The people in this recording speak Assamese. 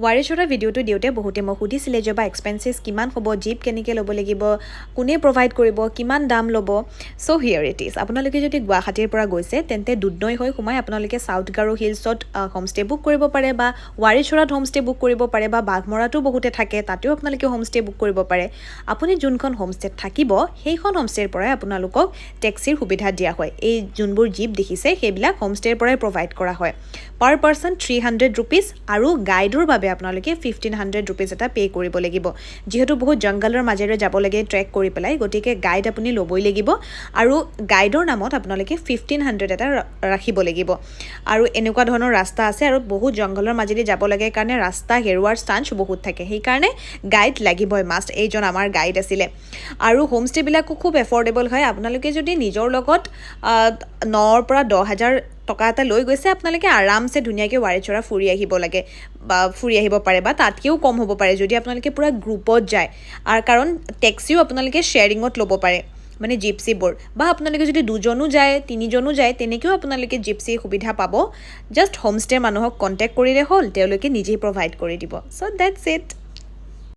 ৱাৰিছৰা ভিডিঅ'টো দিওঁতে বহুতে মোক সুধিছিলে যে বা এক্সপেন্সেছ কিমান হ'ব, জীপ কেনেকৈ ল'ব লাগিব, কোনে প্ৰভাইড কৰিব, কিমান দাম ল'ব। চ' হিয়াৰ ইট ইজ। আপোনালোকে যদি গুৱাহাটীৰ পৰা গৈছে তেন্তে দুধনৈ হৈ সোমাই আপোনালোকে চাউথ গাৰো হিলছত হোমষ্টে বুক কৰিব পাৰে বা ৱাৰিছৰাত হোমষ্টে বুক কৰিব পাৰে বা বাঘমৰাতো বহুতে থাকে, তাতেও আপোনালোকে হোমষ্টে বুক কৰিব পাৰে। আপুনি যোনখন হোমষ্টেত থাকিব সেইখন হোমষ্টেৰ পৰাই আপোনালোকক টেক্সিৰ সুবিধা দিয়া হয়। এই যোনবোৰ জীপ দেখিছে সেইবিলাক হোমষ্টেৰ পৰাই প্ৰভাইড কৰা হয়। পাৰ পাৰ্চন 300 ৰুপিজ আৰু গাইডৰ বাবে আপোনালোকে 1500 ৰুপিজ এটা পে' কৰিব লাগিব। যিহেতু বহুত জংগলৰ মাজেৰে যাব লাগে ট্ৰেক কৰি পেলাই, গতিকে গাইড আপুনি ল'বই লাগিব আৰু গাইডৰ নামত আপোনালোকে 1500 এটা ৰাখিব লাগিব। আৰু এনেকুৱা ধৰণৰ ৰাস্তা আছে আৰু বহুত জংগলৰ মাজেদি যাব লাগে কাৰণে ৰাস্তা হেৰুৱাৰ চান্স বহুত থাকে, সেইকাৰণে গাইড লাগিবই মাষ্ট। এইজন আমাৰ গাইড আছিলে। আৰু হোমষ্টেবিলাকো খুব এফৰ্ডেবল হয়। আপোনালোকে যদি নিজৰ লগত 9,000 পৰা 10,000 টকা এটা লৈ গৈছে, আপোনালোকে আৰামছে ধুনীয়াকৈ ৱাৰিছৰা ফুৰি আহিব লাগে বা ফুৰি আহিব পাৰে, বা তাতকৈও কম হ'ব পাৰে যদি আপোনালোকে পূৰা গ্ৰুপত যায়। আৰু কাৰণ টেক্সিও আপোনালোকে শ্বেয়াৰিঙত ল'ব পাৰে, মানে জিপচিবোৰ, বা আপোনালোকে যদি 2জনো যায় 3জনো যায় তেনেকৈও আপোনালোকে জিপচি সুবিধা পাব। জাষ্ট হোমষ্টেৰ মানুহক কণ্টেক্ট কৰিলে হ'ল, তেওঁলোকে নিজেই প্ৰভাইড কৰি দিব। চ' ডেটছ ইট।